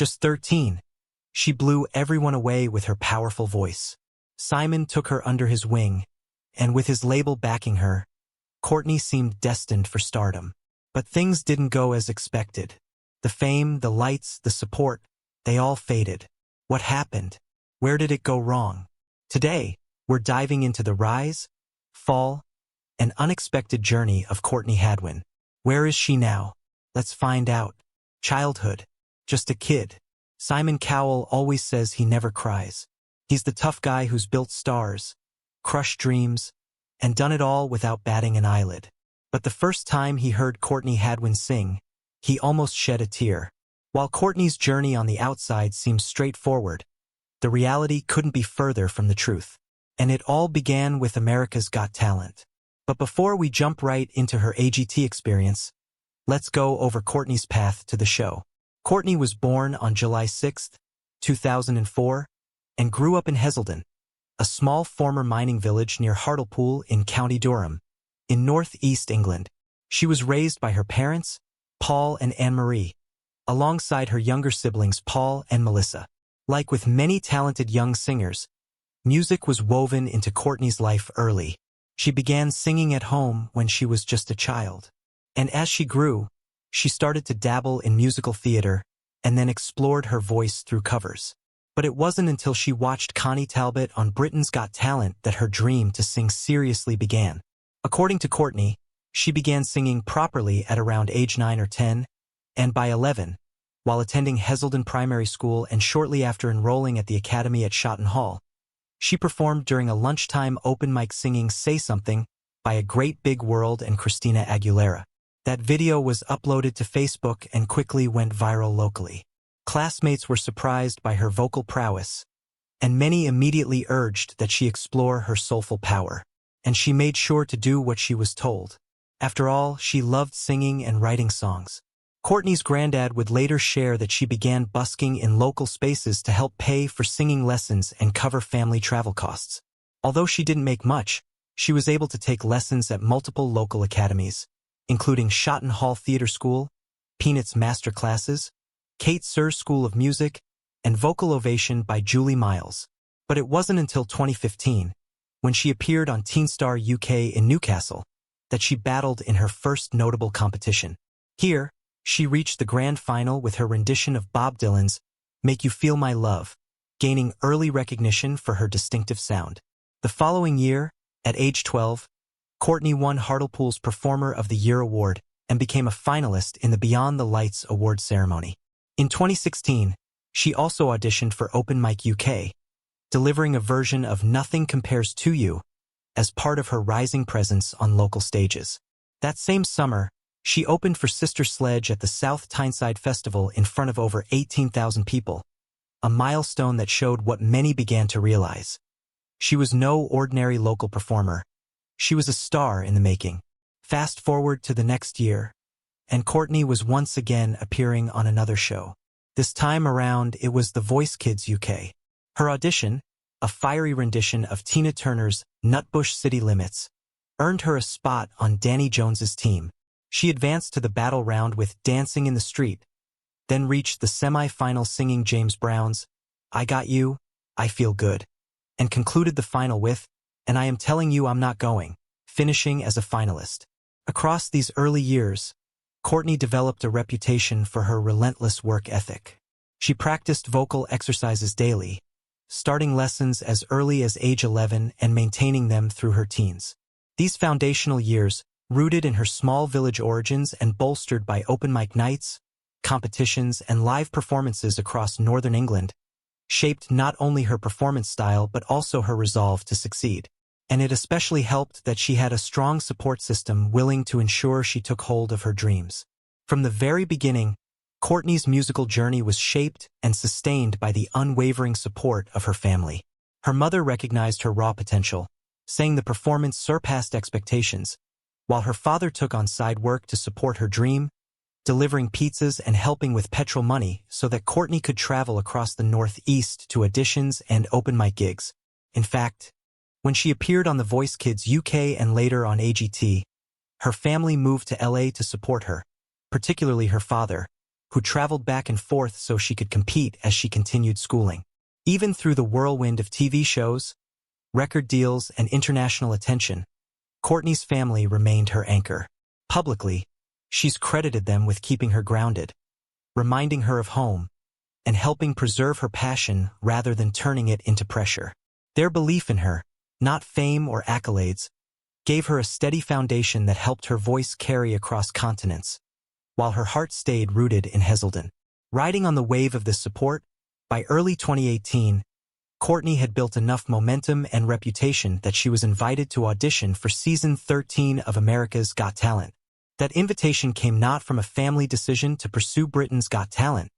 Just 13, she blew everyone away with her powerful voice. Simon took her under his wing, and with his label backing her, Courtney seemed destined for stardom. But things didn't go as expected. The fame, the lights, the support, they all faded. What happened? Where did it go wrong? Today, we're diving into the rise, fall, and unexpected journey of Courtney Hadwin. Where is she now? Let's find out. Childhood. Just a kid. Simon Cowell always says he never cries. He's the tough guy who's built stars, crushed dreams, and done it all without batting an eyelid. But the first time he heard Courtney Hadwin sing, he almost shed a tear. While Courtney's journey on the outside seems straightforward, the reality couldn't be further from the truth. And it all began with America's Got Talent. But before we jump right into her AGT experience, let's go over Courtney's path to the show. Courtney was born on July 6, 2004, and grew up in Heselden, a small former mining village near Hartlepool in County Durham, in northeast England. She was raised by her parents, Paul and Anne-Marie, alongside her younger siblings Paul and Melissa. Like with many talented young singers, music was woven into Courtney's life early. She began singing at home when she was just a child. And as she grew, she started to dabble in musical theater and then explored her voice through covers. But it wasn't until she watched Connie Talbot on Britain's Got Talent that her dream to sing seriously began. According to Courtney, she began singing properly at around age 9 or 10, and by 11, while attending Heselden Primary School and shortly after enrolling at the Academy at Shotton Hall, she performed during a lunchtime open mic singing Say Something by A Great Big World and Christina Aguilera. That video was uploaded to Facebook and quickly went viral locally. Classmates were surprised by her vocal prowess, and many immediately urged that she explore her soulful power. And she made sure to do what she was told. After all, she loved singing and writing songs. Courtney's granddad would later share that she began busking in local spaces to help pay for singing lessons and cover family travel costs. Although she didn't make much, she was able to take lessons at multiple local academies, including Shotton Hall Theatre School, Peanuts Master Classes, Kate Sir's School of Music, and Vocal Ovation by Julie Miles. But it wasn't until 2015, when she appeared on Teen Star UK in Newcastle, that she battled in her first notable competition. Here, she reached the grand final with her rendition of Bob Dylan's Make You Feel My Love, gaining early recognition for her distinctive sound. The following year, at age 12, Courtney won Hartlepool's Performer of the Year award and became a finalist in the Beyond the Lights award ceremony. In 2016, she also auditioned for Open Mic UK, delivering a version of Nothing Compares to You as part of her rising presence on local stages. That same summer, she opened for Sister Sledge at the South Tyneside Festival in front of over 18,000 people, a milestone that showed what many began to realize. She was no ordinary local performer. She was a star in the making. Fast forward to the next year, and Courtney was once again appearing on another show. This time around, it was The Voice Kids UK. Her audition, a fiery rendition of Tina Turner's Nutbush City Limits, earned her a spot on Danny Jones's team. She advanced to the battle round with Dancing in the Street, then reached the semi-final singing James Brown's I Got You, I Feel Good, and concluded the final with And I Am Telling You I'm Not Going, finishing as a finalist. Across these early years, Courtney developed a reputation for her relentless work ethic. She practiced vocal exercises daily, starting lessons as early as age 11 and maintaining them through her teens. These foundational years, rooted in her small village origins and bolstered by open mic nights, competitions, and live performances across northern England, shaped not only her performance style but also her resolve to succeed. And it especially helped that she had a strong support system willing to ensure she took hold of her dreams. From the very beginning, Courtney's musical journey was shaped and sustained by the unwavering support of her family. Her mother recognized her raw potential, saying the performance surpassed expectations, while her father took on side work to support her dream, delivering pizzas and helping with petrol money so that Courtney could travel across the Northeast to auditions and open mic gigs. In fact, when she appeared on The Voice Kids UK and later on AGT, her family moved to LA to support her, particularly her father, who traveled back and forth so she could compete as she continued schooling. Even through the whirlwind of TV shows, record deals, and international attention, Courtney's family remained her anchor. Publicly, she's credited them with keeping her grounded, reminding her of home, and helping preserve her passion rather than turning it into pressure. Their belief in her, not fame or accolades, gave her a steady foundation that helped her voice carry across continents, while her heart stayed rooted in Hazelden. Riding on the wave of this support, by early 2018, Courtney had built enough momentum and reputation that she was invited to audition for Season 13 of America's Got Talent. That invitation came not from a family decision to pursue Britain's Got Talent,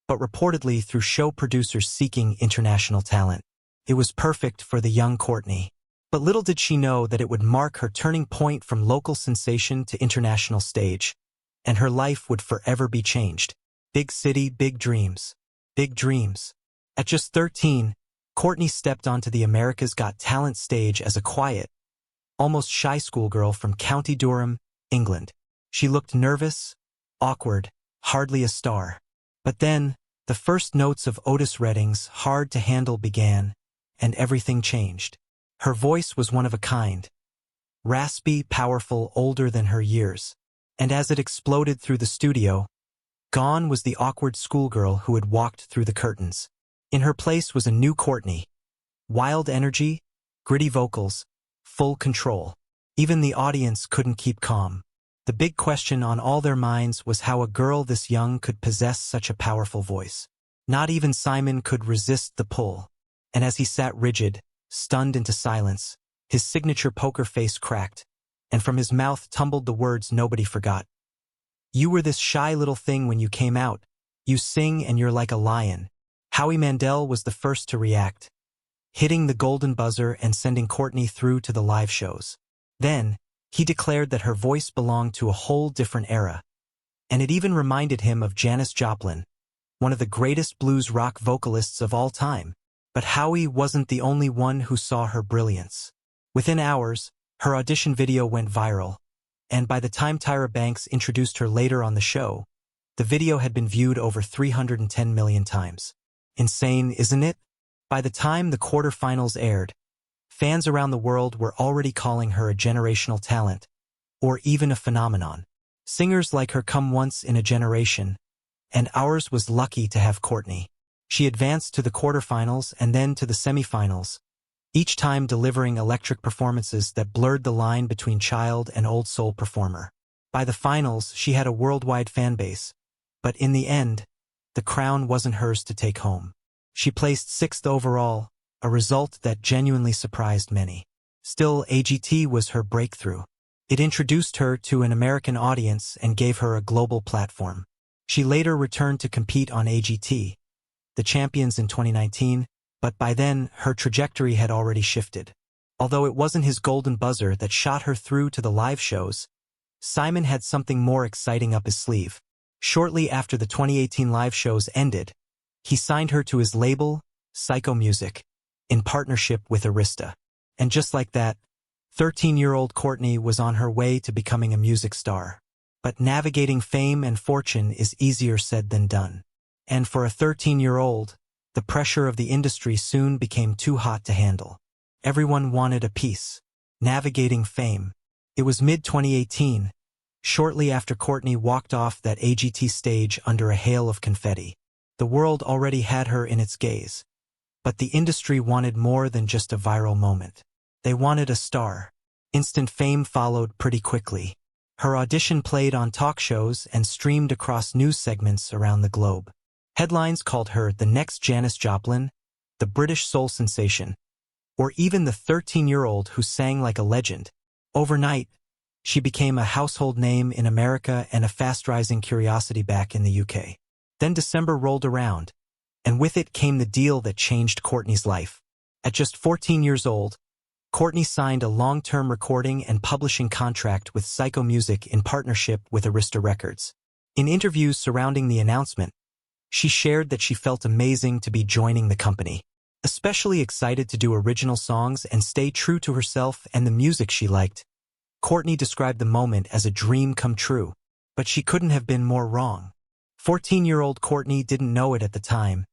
but reportedly through show producers seeking international talent. It was perfect for the young Courtney. But little did she know that it would mark her turning point from local sensation to international stage, and her life would forever be changed. Big city, big dreams. Big dreams. At just 13, Courtney stepped onto the America's Got Talent stage as a quiet, almost shy schoolgirl from County Durham, England. She looked nervous, awkward, hardly a star. But then, the first notes of Otis Redding's Hard to Handle began, and everything changed. Her voice was one of a kind. Raspy, powerful, older than her years. And as it exploded through the studio, gone was the awkward schoolgirl who had walked through the curtains. In her place was a new Courtney. Wild energy, gritty vocals, full control. Even the audience couldn't keep calm. The big question on all their minds was how a girl this young could possess such a powerful voice. Not even Simon could resist the pull. And as he sat rigid, stunned into silence, his signature poker face cracked, and from his mouth tumbled the words nobody forgot. "You were this shy little thing when you came out. You sing and you're like a lion." Howie Mandel was the first to react, hitting the golden buzzer and sending Courtney through to the live shows. Then, he declared that her voice belonged to a whole different era, and it even reminded him of Janis Joplin, one of the greatest blues rock vocalists of all time. But Howie wasn't the only one who saw her brilliance. Within hours, her audition video went viral, and by the time Tyra Banks introduced her later on the show, the video had been viewed over 310 million times. Insane, isn't it? By the time the quarterfinals aired, fans around the world were already calling her a generational talent, or even a phenomenon. Singers like her come once in a generation, and ours was lucky to have Courtney. She advanced to the quarterfinals and then to the semifinals, each time delivering electric performances that blurred the line between child and old soul performer. By the finals, she had a worldwide fan base, but in the end, the crown wasn't hers to take home. She placed 6th overall, a result that genuinely surprised many. Still, AGT was her breakthrough. It introduced her to an American audience and gave her a global platform. She later returned to compete on AGT, the champions in 2019, but by then, her trajectory had already shifted. Although it wasn't his golden buzzer that shot her through to the live shows, Simon had something more exciting up his sleeve. Shortly after the 2018 live shows ended, he signed her to his label, Psycho Music, in partnership with Arista. And just like that, 13-year-old Courtney was on her way to becoming a music star. But navigating fame and fortune is easier said than done. And for a 13-year-old, the pressure of the industry soon became too hot to handle. Everyone wanted a piece. Navigating fame. It was mid-2018, shortly after Courtney walked off that AGT stage under a hail of confetti. The world already had her in its gaze. But the industry wanted more than just a viral moment. They wanted a star. Instant fame followed pretty quickly. Her audition played on talk shows and streamed across news segments around the globe. Headlines called her the next Janis Joplin, the British soul sensation, or even the 13-year-old who sang like a legend. Overnight, she became a household name in America and a fast-rising curiosity back in the UK. Then December rolled around, and with it came the deal that changed Courtney's life. At just 14 years old, Courtney signed a long-term recording and publishing contract with Psycho Music in partnership with Arista Records. In interviews surrounding the announcement, she shared that she felt amazing to be joining the company, especially excited to do original songs and stay true to herself and the music she liked. Courtney described the moment as a dream come true, but she couldn't have been more wrong. 14-year-old Courtney didn't know it at the time,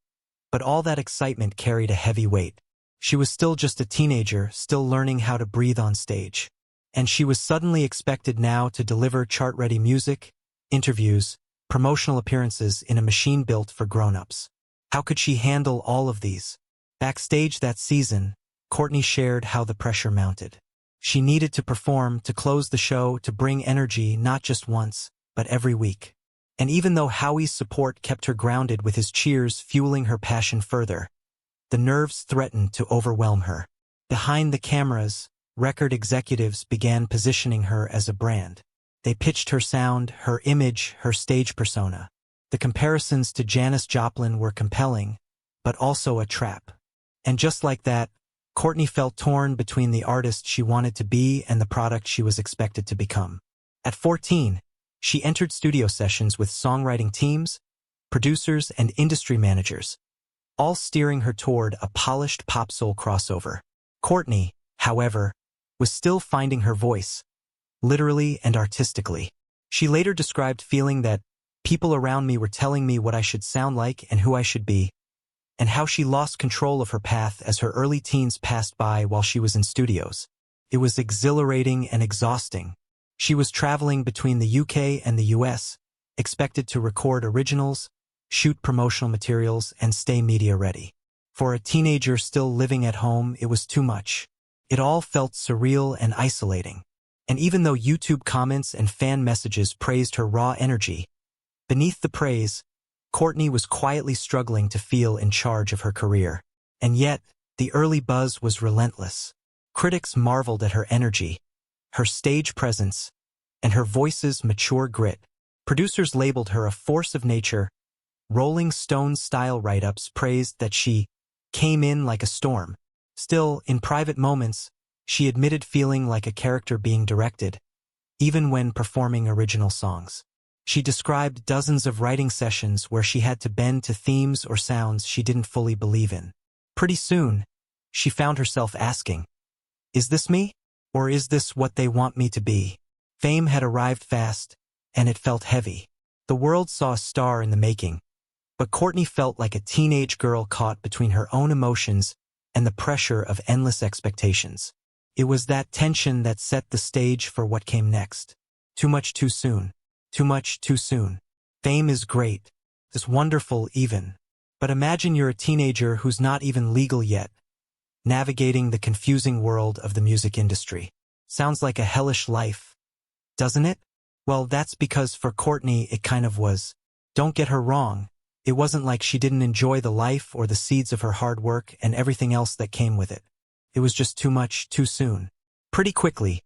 but all that excitement carried a heavy weight. She was still just a teenager, still learning how to breathe on stage. And she was suddenly expected now to deliver chart-ready music, interviews, promotional appearances in a machine built for grown-ups. How could she handle all of these? Backstage that season, Courtney shared how the pressure mounted. She needed to perform, to close the show, to bring energy not just once, but every week. And even though Howie's support kept her grounded with his cheers fueling her passion further, the nerves threatened to overwhelm her. Behind the cameras, record executives began positioning her as a brand. They pitched her sound, her image, her stage persona. The comparisons to Janis Joplin were compelling, but also a trap. And just like that, Courtney felt torn between the artist she wanted to be and the product she was expected to become. At 14, she entered studio sessions with songwriting teams, producers, and industry managers, all steering her toward a polished pop-soul crossover. Courtney, however, was still finding her voice, literally and artistically. She later described feeling that people around me were telling me what I should sound like and who I should be, and how she lost control of her path as her early teens passed by while she was in studios. It was exhilarating and exhausting. She was traveling between the UK and the US, expected to record originals, shoot promotional materials, and stay media ready. For a teenager still living at home, it was too much. It all felt surreal and isolating. And even though YouTube comments and fan messages praised her raw energy, beneath the praise, Courtney was quietly struggling to feel in charge of her career. And yet, the early buzz was relentless. Critics marveled at her energy, her stage presence, and her voice's mature grit. Producers labeled her a force of nature. Rolling Stone-style write-ups praised that she came in like a storm. Still, in private moments, she admitted feeling like a character being directed, even when performing original songs. She described dozens of writing sessions where she had to bend to themes or sounds she didn't fully believe in. Pretty soon, she found herself asking, "Is this me? Or is this what they want me to be?" Fame had arrived fast, and it felt heavy. The world saw a star in the making, but Courtney felt like a teenage girl caught between her own emotions and the pressure of endless expectations. It was that tension that set the stage for what came next. Too much too soon. Too much too soon. Fame is great. It's wonderful even. But imagine you're a teenager who's not even legal yet, navigating the confusing world of the music industry. Sounds like a hellish life, doesn't it? Well, that's because for Courtney it kind of was. Don't get her wrong. It wasn't like she didn't enjoy the life or the seeds of her hard work and everything else that came with it. It was just too much too soon. Pretty quickly,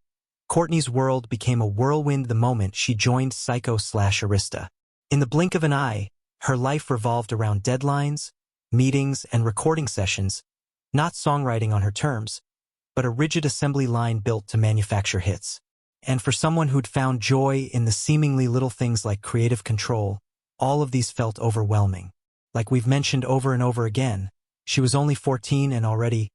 Courtney's world became a whirlwind the moment she joined Psycho/Arista. In the blink of an eye, her life revolved around deadlines, meetings, and recording sessions, not songwriting on her terms, but a rigid assembly line built to manufacture hits. And for someone who'd found joy in the seemingly little things like creative control, all of these felt overwhelming. Like we've mentioned over and over again, she was only 14 and already,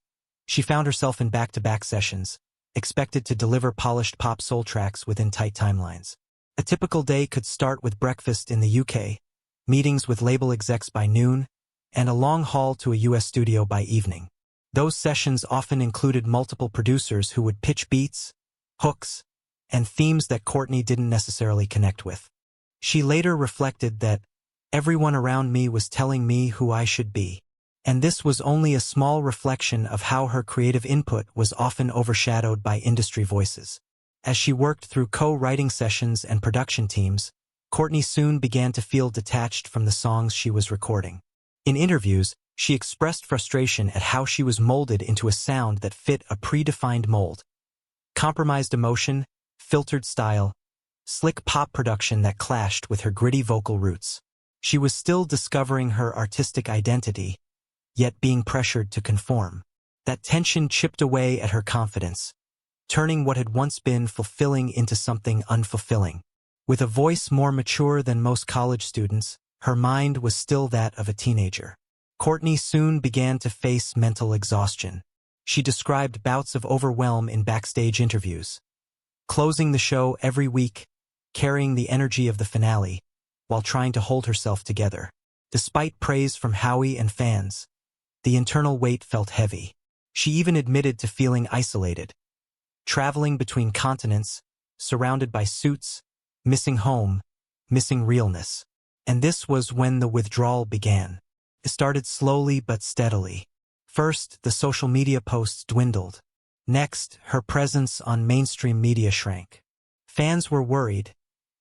she found herself in back-to-back sessions, expected to deliver polished pop soul tracks within tight timelines. A typical day could start with breakfast in the UK, meetings with label execs by noon, and a long haul to a US studio by evening. Those sessions often included multiple producers who would pitch beats, hooks, and themes that Courtney didn't necessarily connect with. She later reflected that everyone around me was telling me who I should be. And this was only a small reflection of how her creative input was often overshadowed by industry voices. As she worked through co-writing sessions and production teams, Courtney soon began to feel detached from the songs she was recording. In interviews, she expressed frustration at how she was molded into a sound that fit a predefined mold. Compromised emotion, filtered style, slick pop production that clashed with her gritty vocal roots. She was still discovering her artistic identity, yet being pressured to conform. That tension chipped away at her confidence, turning what had once been fulfilling into something unfulfilling. With a voice more mature than most college students, her mind was still that of a teenager. Courtney soon began to face mental exhaustion. She described bouts of overwhelm in backstage interviews. Closing the show every week, carrying the energy of the finale, while trying to hold herself together. Despite praise from Howie and fans, the internal weight felt heavy. She even admitted to feeling isolated. Traveling between continents, surrounded by suits, missing home, missing realness. And this was when the withdrawal began. It started slowly but steadily. First, the social media posts dwindled. Next, her presence on mainstream media shrank. Fans were worried,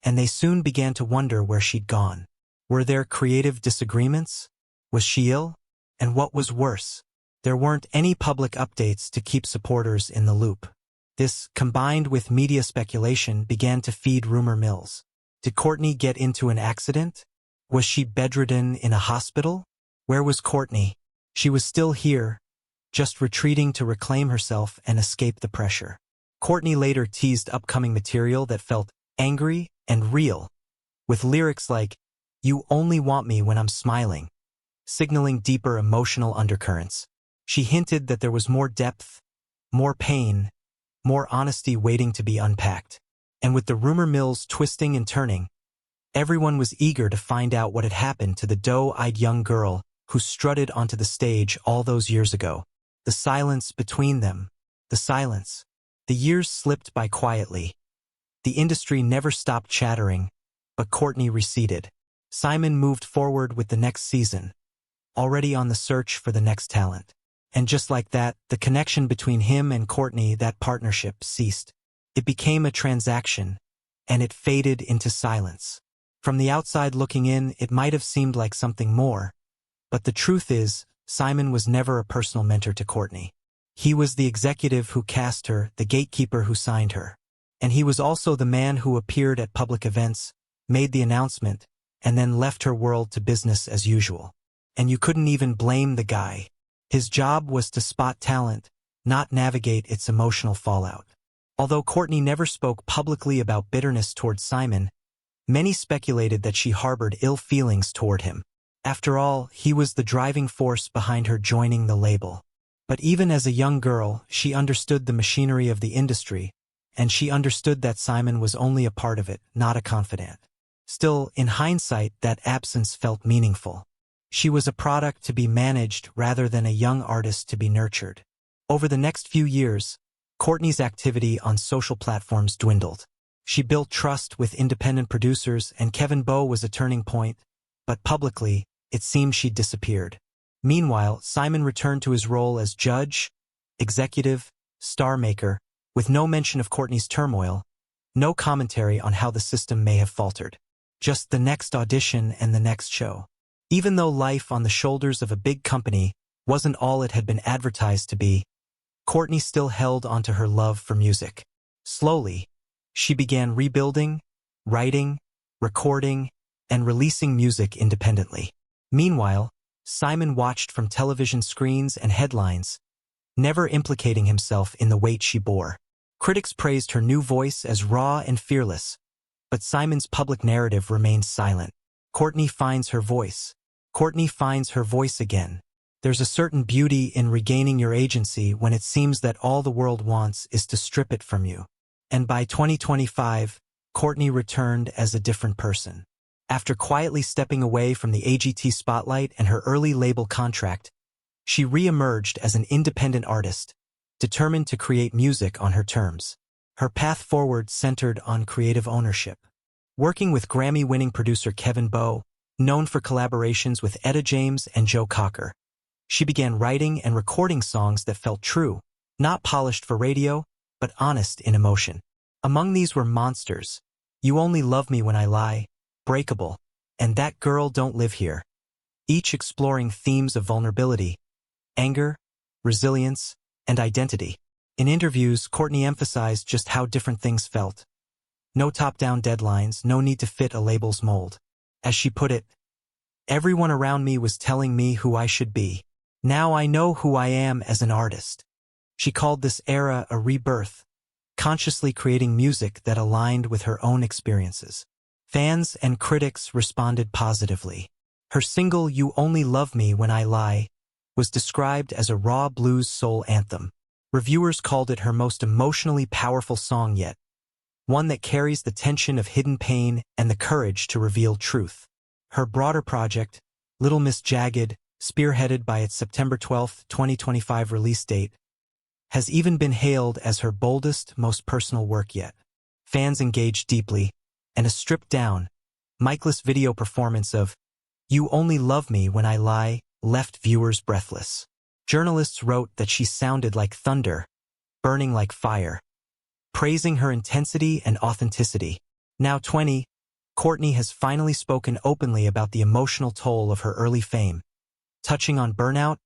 and they soon began to wonder where she'd gone. Were there creative disagreements? Was she ill? And what was worse, there weren't any public updates to keep supporters in the loop. This, combined with media speculation, began to feed rumor mills. Did Courtney get into an accident? Was she bedridden in a hospital? Where was Courtney? She was still here, just retreating to reclaim herself and escape the pressure. Courtney later teased upcoming material that felt angry and real, with lyrics like, "You only want me when I'm smiling," signaling deeper emotional undercurrents. She hinted that there was more depth, more pain, more honesty waiting to be unpacked. And with the rumor mills twisting and turning, everyone was eager to find out what had happened to the doe-eyed young girl who strutted onto the stage all those years ago. The silence between them, the silence. The years slipped by quietly. The industry never stopped chattering, but Courtney receded. Simon moved forward with the next season, already on the search for the next talent. And just like that, the connection between him and Courtney, that partnership, ceased. It became a transaction, and it faded into silence. From the outside looking in, it might have seemed like something more, but the truth is, Simon was never a personal mentor to Courtney. He was the executive who cast her, the gatekeeper who signed her. And he was also the man who appeared at public events, made the announcement, and then left her world to business as usual. And you couldn't even blame the guy. His job was to spot talent, not navigate its emotional fallout. Although Courtney never spoke publicly about bitterness toward Simon, many speculated that she harbored ill feelings toward him. After all, he was the driving force behind her joining the label. But even as a young girl, she understood the machinery of the industry, and she understood that Simon was only a part of it, not a confidant. Still, in hindsight, that absence felt meaningful. She was a product to be managed rather than a young artist to be nurtured. Over the next few years, Courtney's activity on social platforms dwindled. She built trust with independent producers, and Kevin Bowe was a turning point, but publicly, it seemed she'd disappeared. Meanwhile, Simon returned to his role as judge, executive, star maker, with no mention of Courtney's turmoil, no commentary on how the system may have faltered. Just the next audition and the next show. Even though life on the shoulders of a big company wasn't all it had been advertised to be, Courtney still held onto her love for music. Slowly, she began rebuilding, writing, recording, and releasing music independently. Meanwhile, Simon watched from television screens and headlines, never implicating himself in the weight she bore. Critics praised her new voice as raw and fearless, but Simon's public narrative remained silent. Courtney finds her voice. Courtney finds her voice again. There's a certain beauty in regaining your agency when it seems that all the world wants is to strip it from you. And by 2025, Courtney returned as a different person. After quietly stepping away from the AGT spotlight and her early label contract, she re-emerged as an independent artist, determined to create music on her terms. Her path forward centered on creative ownership. Working with Grammy-winning producer Kevin Bowe, known for collaborations with Etta James and Joe Cocker, she began writing and recording songs that felt true, not polished for radio, but honest in emotion. Among these were Monsters, You Only Love Me When I Lie, Breakable, and That Girl Don't Live Here, each exploring themes of vulnerability, anger, resilience, and identity. In interviews, Courtney emphasized just how different things felt. No top-down deadlines, no need to fit a label's mold. As she put it, "Everyone around me was telling me who I should be. Now I know who I am as an artist." She called this era a rebirth, consciously creating music that aligned with her own experiences. Fans and critics responded positively. Her single You Only Love Me When I Lie was described as a raw blues soul anthem. Reviewers called it her most emotionally powerful song yet, one that carries the tension of hidden pain and the courage to reveal truth. Her broader project, Little Miss Jagged, spearheaded by its September 12, 2025 release date, has even been hailed as her boldest, most personal work yet. Fans engaged deeply, and a stripped-down, mic-less video performance of "You Only Love Me When I Lie" left viewers breathless. Journalists wrote that she sounded like thunder, burning like fire, praising her intensity and authenticity. Now 20, Courtney has finally spoken openly about the emotional toll of her early fame, touching on burnout,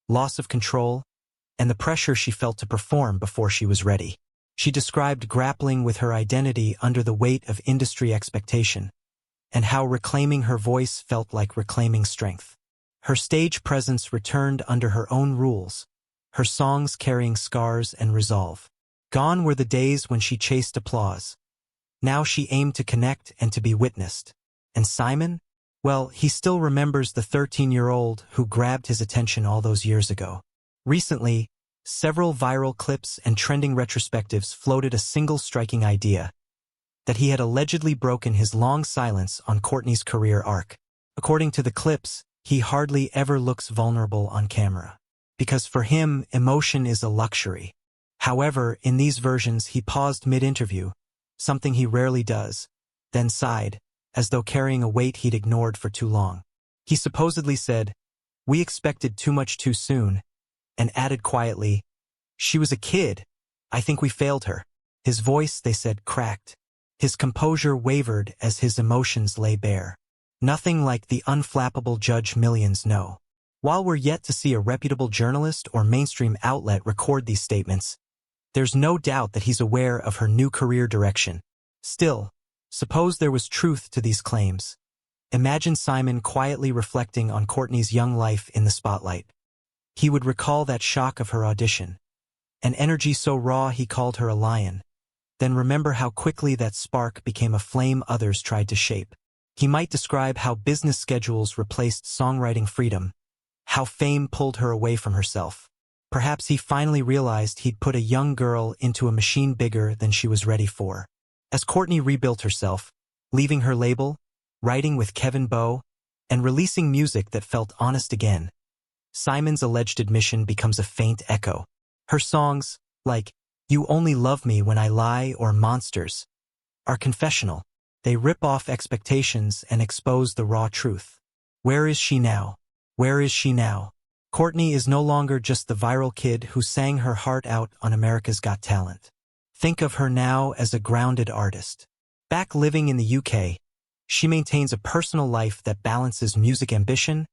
loss of control, and the pressure she felt to perform before she was ready. She described grappling with her identity under the weight of industry expectation, and how reclaiming her voice felt like reclaiming strength. Her stage presence returned under her own rules, her songs carrying scars and resolve. Gone were the days when she chased applause. Now she aimed to connect and to be witnessed. And Simon? Well, he still remembers the 13-year-old who grabbed his attention all those years ago. Recently, several viral clips and trending retrospectives floated a single striking idea: that he had allegedly broken his long silence on Courtney's career arc. According to the clips, he hardly ever looks vulnerable on camera, because for him, emotion is a luxury. However, in these versions he paused mid-interview, something he rarely does, then sighed, as though carrying a weight he'd ignored for too long. He supposedly said, "We expected too much too soon," and added quietly, "She was a kid. I think we failed her." His voice, they said, cracked. His composure wavered as his emotions lay bare. Nothing like the unflappable judge millions know. While we're yet to see a reputable journalist or mainstream outlet record these statements, there's no doubt that he's aware of her new career direction. Still, suppose there was truth to these claims. Imagine Simon quietly reflecting on Courtney's young life in the spotlight. He would recall that shock of her audition, an energy so raw he called her a lion, then remember how quickly that spark became a flame others tried to shape. He might describe how business schedules replaced songwriting freedom, how fame pulled her away from herself. Perhaps he finally realized he'd put a young girl into a machine bigger than she was ready for. As Courtney rebuilt herself, leaving her label, writing with Kevin Bowe, and releasing music that felt honest again, Simon's alleged admission becomes a faint echo. Her songs, like "You Only Love Me When I Lie" or "Monsters," are confessional. They rip off expectations and expose the raw truth. Where is she now? Where is she now? Courtney is no longer just the viral kid who sang her heart out on America's Got Talent. Think of her now as a grounded artist. Back living in the UK, she maintains a personal life that balances music ambition,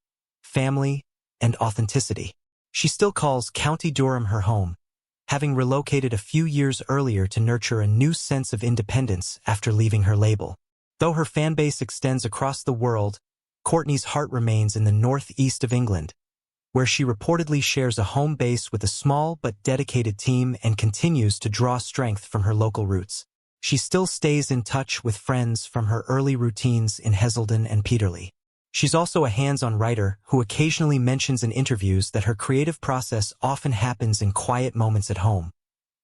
family, and authenticity. She still calls County Durham her home, having relocated a few years earlier to nurture a new sense of independence after leaving her label. Though her fanbase extends across the world, Courtney's heart remains in the northeast of England, where she reportedly shares a home base with a small but dedicated team and continues to draw strength from her local roots. She still stays in touch with friends from her early routines in Heselden and Peterlee. She's also a hands-on writer who occasionally mentions in interviews that her creative process often happens in quiet moments at home,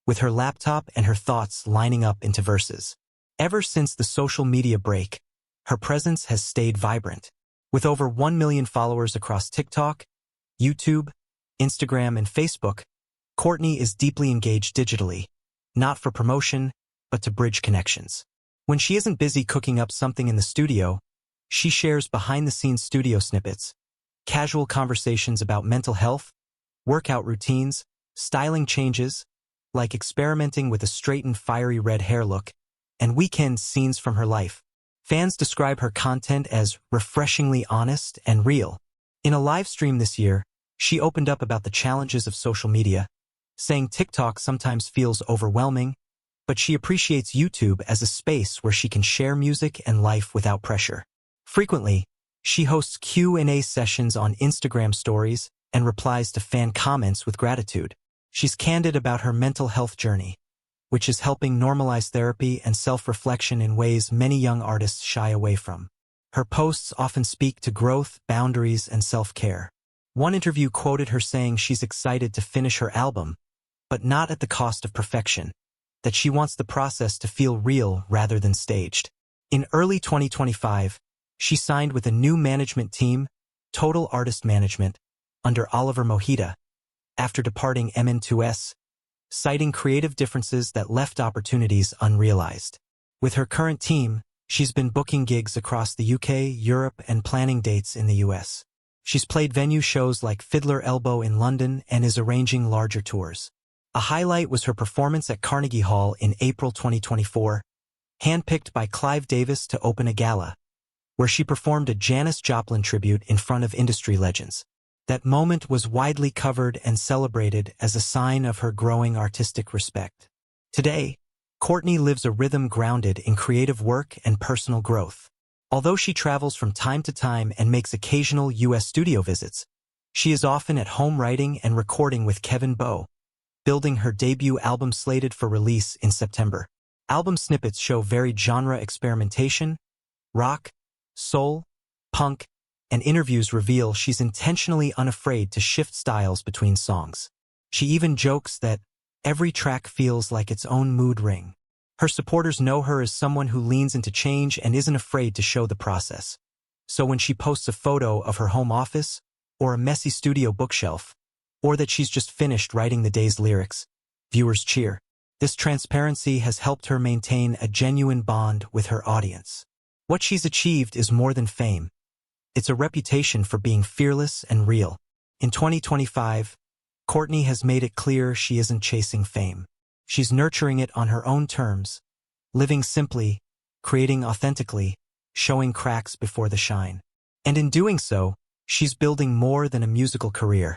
with her laptop and her thoughts lining up into verses. Ever since the social media break, her presence has stayed vibrant. With over 1 million followers across TikTok, YouTube, Instagram, and Facebook, Courtney is deeply engaged digitally, not for promotion, but to bridge connections. When she isn't busy cooking up something in the studio, she shares behind-the-scenes studio snippets, casual conversations about mental health, workout routines, styling changes, like experimenting with a straightened fiery red hair look, and weekend scenes from her life. Fans describe her content as refreshingly honest and real. In a live stream this year, she opened up about the challenges of social media, saying TikTok sometimes feels overwhelming, but she appreciates YouTube as a space where she can share music and life without pressure. Frequently, she hosts Q&A sessions on Instagram stories and replies to fan comments with gratitude. She's candid about her mental health journey, which is helping normalize therapy and self-reflection in ways many young artists shy away from. Her posts often speak to growth, boundaries, and self-care. One interview quoted her saying she's excited to finish her album, but not at the cost of perfection. that she wants the process to feel real rather than staged. In early 2025, she signed with a new management team, Total Artist Management, under Oliver Mojita, after departing MN2S, citing creative differences that left opportunities unrealized. With her current team, she's been booking gigs across the UK, Europe, and planning dates in the US. She's played venue shows like Fiddler Elbow in London and is arranging larger tours. A highlight was her performance at Carnegie Hall in April 2024, handpicked by Clive Davis to open a gala, where she performed a Janis Joplin tribute in front of industry legends. That moment was widely covered and celebrated as a sign of her growing artistic respect. Today, Courtney lives a rhythm grounded in creative work and personal growth. Although she travels from time to time and makes occasional U.S. studio visits, she is often at home writing and recording with Kevin Bowe, building her debut album slated for release in September. Album snippets show varied genre experimentation, rock, soul, punk, and interviews reveal she's intentionally unafraid to shift styles between songs. She even jokes that every track feels like its own mood ring. Her supporters know her as someone who leans into change and isn't afraid to show the process. So when she posts a photo of her home office, or a messy studio bookshelf, or that she's just finished writing the day's lyrics, viewers cheer. This transparency has helped her maintain a genuine bond with her audience. What she's achieved is more than fame. It's a reputation for being fearless and real. In 2025, Courtney has made it clear she isn't chasing fame. She's nurturing it on her own terms, living simply, creating authentically, showing cracks before the shine. And in doing so, she's building more than a musical career.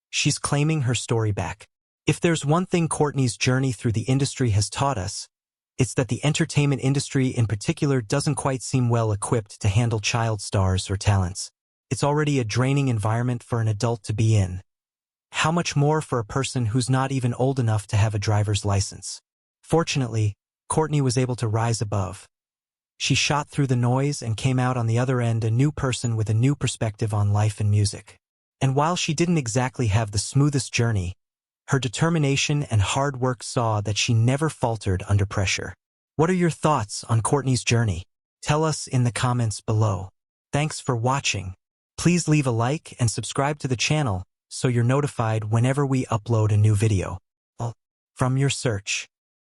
She's claiming her story back. If there's one thing Courtney's journey through the industry has taught us, it's that the entertainment industry in particular doesn't quite seem well equipped to handle child stars or talents. It's already a draining environment for an adult to be in. How much more for a person who's not even old enough to have a driver's license? Fortunately, Courtney was able to rise above. She shot through the noise and came out on the other end a new person with a new perspective on life and music. And while she didn't exactly have the smoothest journey, her determination and hard work saw that she never faltered under pressure. What are your thoughts on Courtney's journey? Tell us in the comments below. Thanks for watching. Please leave a like and subscribe to the channel so you're notified whenever we upload a new video. From your search.